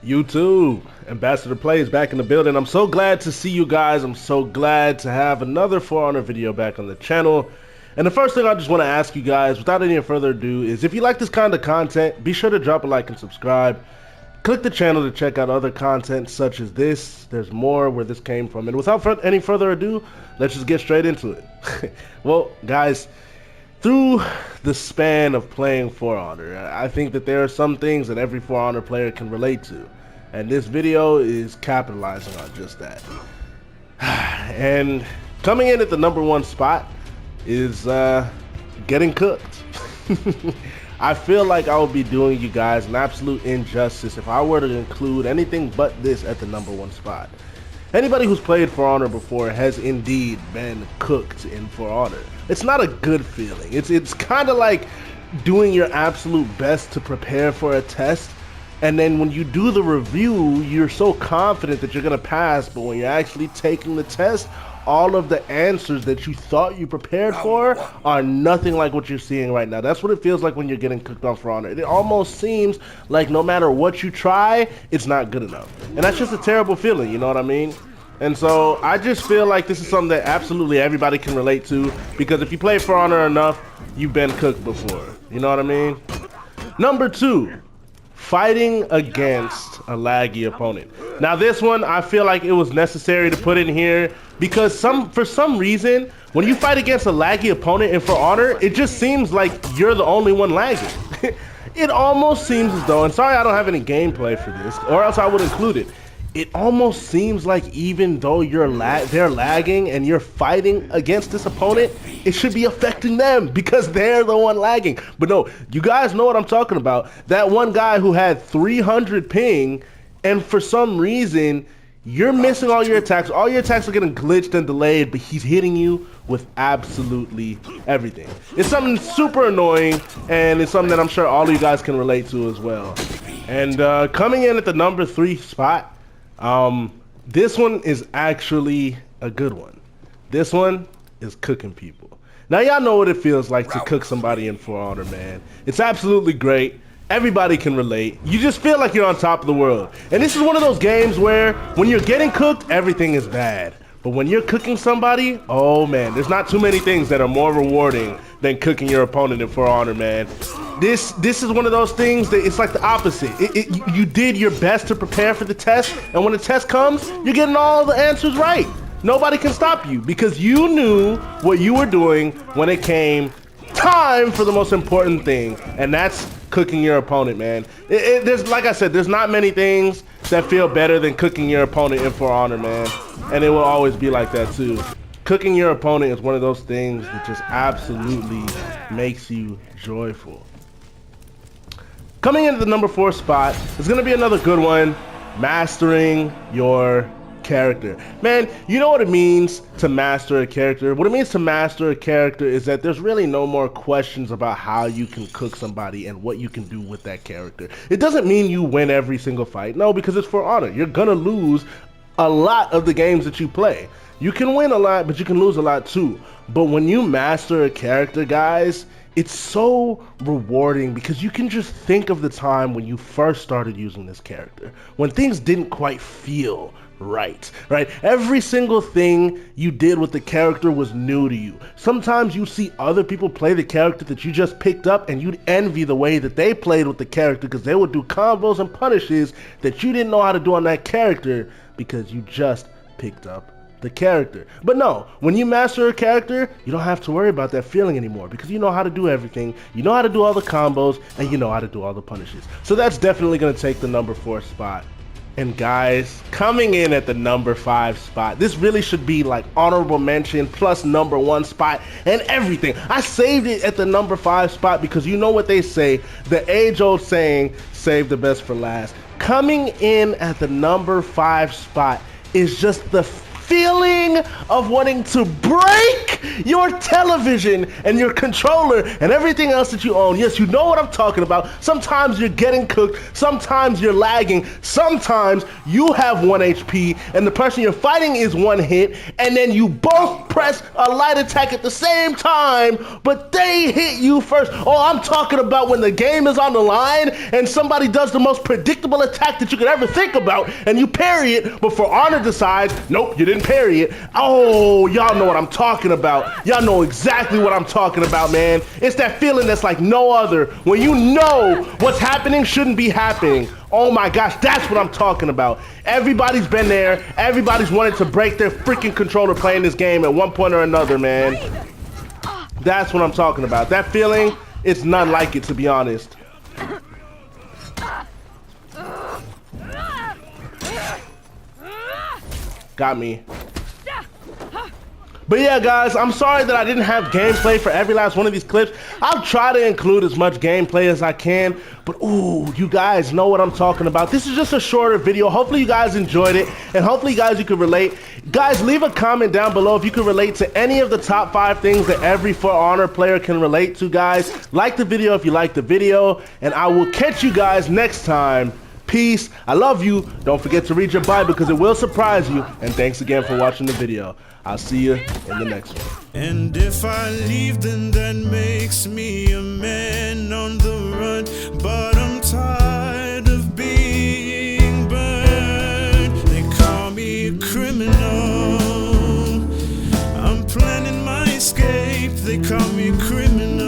YouTube, Ambassador Plays back in the building. I'm so glad to see you guys. I'm so glad to have another For Honor video back on the channel. And the first thing I just want to ask you guys, without any further ado, is if you like this kind of content, be sure to drop a like and subscribe. Click the channel to check out other content such as this. There's more where this came from. And without any further ado, let's just get straight into it. Well, guys, through the span of playing For Honor, I think that there are some things that every For Honor player can relate to. And this video is capitalizing on just that. And coming in at the #1 spot is getting cooked. I feel like I would be doing you guys an absolute injustice if I were to include anything but this at the #1 spot. Anybody who's played For Honor before has indeed been cooked in For Honor. It's not a good feeling. It's kind of like doing your absolute best to prepare for a test, and then when you do the review, you're so confident that you're gonna pass, but when you're actually taking the test, all of the answers that you thought you prepared for are nothing like what you're seeing right now. That's what it feels like when you're getting cooked on For Honor. It almost seems like no matter what you try, it's not good enough. And that's just a terrible feeling, you know what I mean? And so I just feel like this is something that absolutely everybody can relate to, because if you play For Honor enough, you've been cooked before. You know what I mean? #2. Fighting against a laggy opponent. Now this one, I feel like it was necessary to put in here because for some reason, when you fight against a laggy opponent in For Honor, it just seems like you're the only one lagging. It almost seems as though, and sorry I don't have any gameplay for this, or else I would include it. It almost seems like even though they're lagging and you're fighting against this opponent, it should be affecting them because they're the one lagging. But no, you guys know what I'm talking about. That one guy who had 300 ping, and for some reason, you're missing all your attacks. All your attacks are getting glitched and delayed, but he's hitting you with absolutely everything. It's something super annoying, and it's something that I'm sure all of you guys can relate to as well. And coming in at the #3 spot, this one is actually a good one. This one is cooking people. Now y'all know what it feels like to cook somebody in For Honor, man. It's absolutely great. Everybody can relate. You just feel like you're on top of the world. And this is one of those games where when you're getting cooked, everything is bad. But when you're cooking somebody, oh man, there's not too many things that are more rewarding than cooking your opponent in For Honor, man. This is one of those things that it's like the opposite. You did your best to prepare for the test, and when the test comes, you're getting all the answers right. Nobody can stop you because you knew what you were doing when it came time for the most important thing, and that's cooking your opponent, man. There's, like I said, there's not many things that feel better than cooking your opponent in For Honor, man. And it will always be like that too. Cooking your opponent is one of those things that just absolutely makes you joyful. Coming into the #4 spot is going to be another good one, mastering your character. Man, you know what it means to master a character? What it means to master a character is that there's really no more questions about how you can cook somebody and what you can do with that character. It doesn't mean you win every single fight. No, because it's For Honor. You're gonna lose a lot of the games that you play. You can win a lot, but you can lose a lot too. But when you master a character, guys, it's so rewarding because you can just think of the time when you first started using this character, when things didn't quite feel right? Every single thing you did with the character was new to you. Sometimes you see other people play the character that you just picked up and you'd envy the way that they played with the character because they would do combos and punishes that you didn't know how to do on that character because you just picked up the character. But no, when you master a character, you don't have to worry about that feeling anymore because you know how to do everything, you know how to do all the combos, and you know how to do all the punishes. So that's definitely going to take the #4 spot. And guys, coming in at the #5 spot, this really should be like honorable mention plus #1 spot and everything. I saved it at the #5 spot because you know what they say, the age-old saying, save the best for last. Coming in at the #5 spot is just the feeling of wanting to break your television and your controller and everything else that you own. Yes, you know what I'm talking about. Sometimes you're getting cooked, sometimes you're lagging, sometimes you have 1 HP and the person you're fighting is 1 hit, and then you both press a light attack at the same time, but they hit you first. Oh, I'm talking about when the game is on the line and somebody does the most predictable attack that you could ever think about and you parry it, but For Honor decides, nope, you didn't parry it. Oh, y'all know what I'm talking about. Y'all know exactly what I'm talking about, man. It's that feeling that's like no other, when you know what's happening shouldn't be happening. Oh my gosh, that's what I'm talking about. Everybody's been there. Everybody's wanted to break their freaking controller playing this game at one point or another, man. That's what I'm talking about. That feeling, it's none like it, to be honest. Got me. But yeah, guys, I'm sorry that I didn't have gameplay for every last one of these clips. I'll try to include as much gameplay as I can, but ooh, you guys know what I'm talking about. This is just a shorter video. Hopefully you guys enjoyed it, and hopefully you guys, you could relate. Guys, leave a comment down below if you could relate to any of the top 5 things that every For Honor player can relate to, guys. Like the video if you like the video, and I will catch you guys next time. Peace. I love you. Don't forget to read your Bible because it will surprise you. And thanks again for watching the video. I'll see you in the next one. And if I leave, then that makes me a man on the run. But I'm tired of being burned. They call me a criminal. I'm planning my escape. They call me a criminal.